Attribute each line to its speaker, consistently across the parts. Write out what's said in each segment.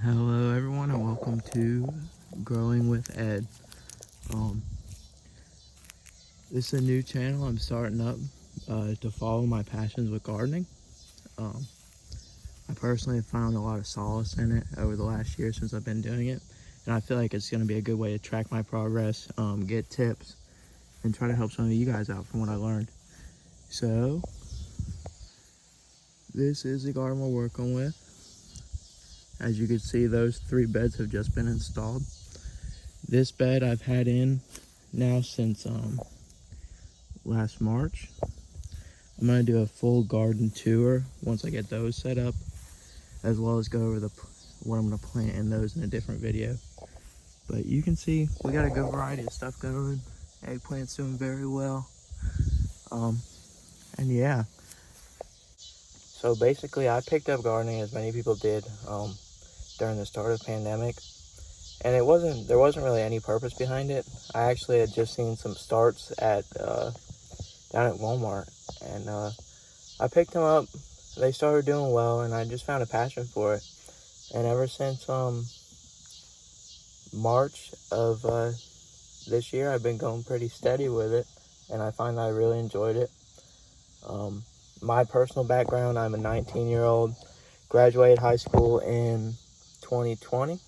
Speaker 1: Hello everyone and welcome to Growing with Ed. This is a new channel I'm starting up to follow my passions with gardening. Um, I personally have found a lot of solace in it over the last year since I've been doing it, and I feel like it's going to be a good way to track my progress, get tips, and try to help some of you guys out from what I learned. So, this is the garden we're working with. As you can see, those 3 beds have just been installed. This bed I've had in now since last March. I'm going to do a full garden tour once I get those set up, as well as go over what I'm going to plant in those in a different video. But you can see we got a good variety of stuff going. Eggplant's doing very well. And yeah. So basically I picked up gardening as many people did during the start of the pandemic. And there wasn't really any purpose behind it. I actually had just seen some starts down at Walmart, and I picked them up. They started doing well, and I just found a passion for it. And ever since March of this year, I've been going pretty steady with it, and I find that I really enjoyed it. My personal background: I'm a 19-year-old, graduated high school in 2020,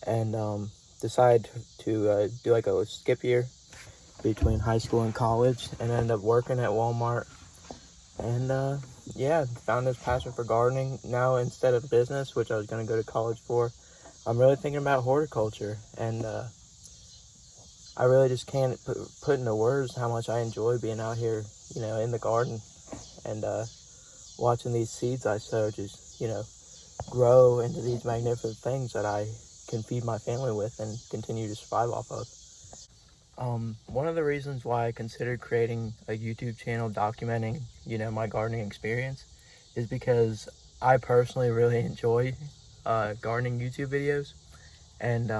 Speaker 1: and decided to do like a skip year between high school and college, and ended up working at Walmart. And yeah, found this passion for gardening. Now, instead of business, which I was going to go to college for, I'm really thinking about horticulture. And I really just can't put into words how much I enjoy being out here, in the garden, and watching these seeds I sow just, grow into these magnificent things that I can feed my family with and continue to survive off of. One of the reasons why I considered creating a YouTube channel documenting, my gardening experience is because I personally really enjoy gardening YouTube videos. And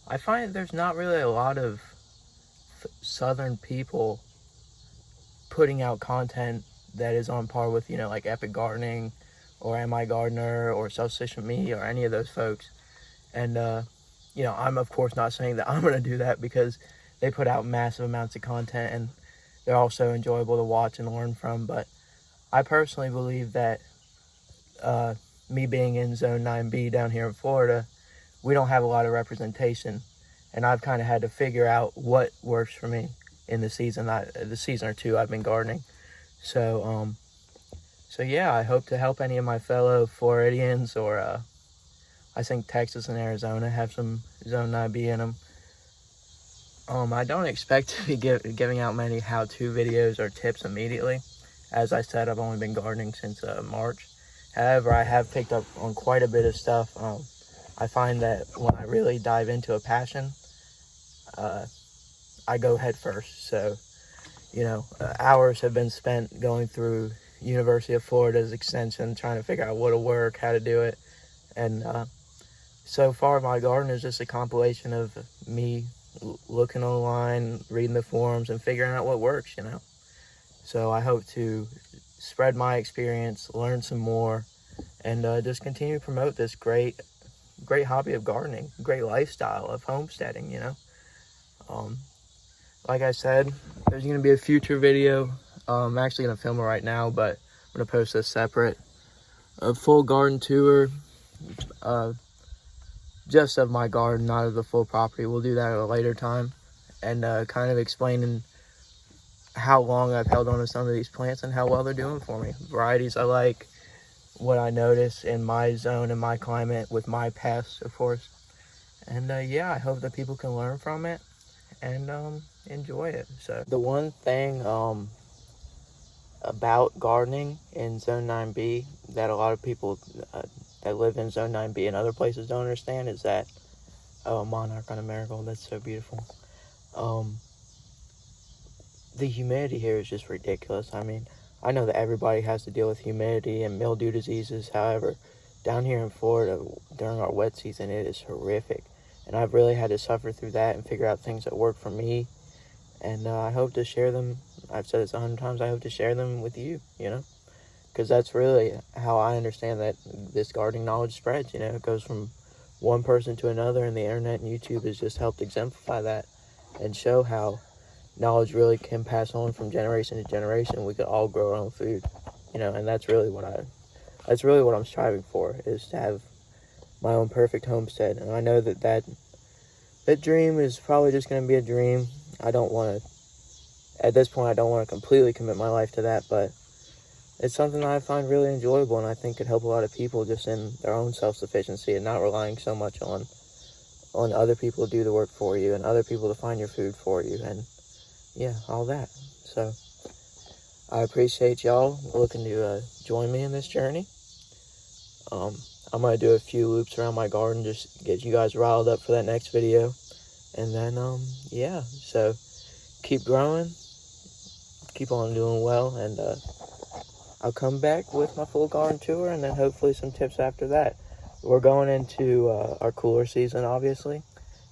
Speaker 1: I find that there's not really a lot of southern people putting out content that is on par with, like Epic Gardening or Am I Gardener or Self-Sufficient Me or any of those folks. And I'm of course not saying that I'm going to do that, because they put out massive amounts of content and they're also enjoyable to watch and learn from. But I personally believe that me being in Zone 9B down here in Florida, we don't have a lot of representation, and I've kind of had to figure out what works for me in the season or two I've been gardening. So yeah, I hope to help any of my fellow Floridians, or I think Texas and Arizona have some Zone 9B in them. I don't expect to be giving out many how-to videos or tips immediately. As I said, I've only been gardening since March. However, I have picked up on quite a bit of stuff. I find that when I really dive into a passion, I go head first. So, hours have been spent going through University of Florida's extension, trying to figure out what'll work, how to do it. And so far, my garden is just a compilation of me looking online, reading the forums, and figuring out what works, So I hope to spread my experience, learn some more, and just continue to promote this great hobby of gardening, great lifestyle of homesteading, Like I said, there's going to be a future video. I'm actually going to film it right now, but I'm going to post this separate. A full garden tour, just of my garden, not of the full property. We'll do that at a later time, and kind of explaining how long I've held on to some of these plants and how well they're doing for me. Varieties I like, what I notice in my zone and my climate with my pests, of course. And yeah, I hope that people can learn from it and enjoy it. So the one thing about gardening in Zone 9B that a lot of people that live in Zone 9B and other places don't understand is that, a monarch on a marigold, that's so beautiful. The humidity here is just ridiculous. I mean, I know that everybody has to deal with humidity and mildew diseases. However, down here in Florida, during our wet season, it is horrific. And I've really had to suffer through that and figure out things that work for me. And I hope to share them. I've said this 100 times. I hope to share them with you, because that's really how I understand that this gardening knowledge spreads. It goes from one person to another, and the internet and YouTube has just helped exemplify that and show how knowledge really can pass on from generation to generation. We could all grow our own food, and that's really what I'm striving for, is to have my own perfect homestead. And I know that dream is probably just going to be a dream. At this point, I don't want to completely commit my life to that, but it's something that I find really enjoyable, and I think could help a lot of people just in their own self-sufficiency and not relying so much on other people to do the work for you and other people to find your food for you, and all that. So I appreciate y'all looking to join me in this journey. I'm going to do a few loops around my garden, just get you guys riled up for that next video. And then, so keep growing, keep on doing well, and I'll come back with my full garden tour, and then hopefully some tips after that. We're going into our cooler season, obviously,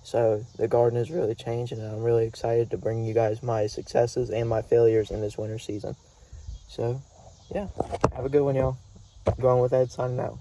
Speaker 1: so the garden is really changing, and I'm really excited to bring you guys my successes and my failures in this winter season. So, have a good one, y'all. Growing with Ed, signing out.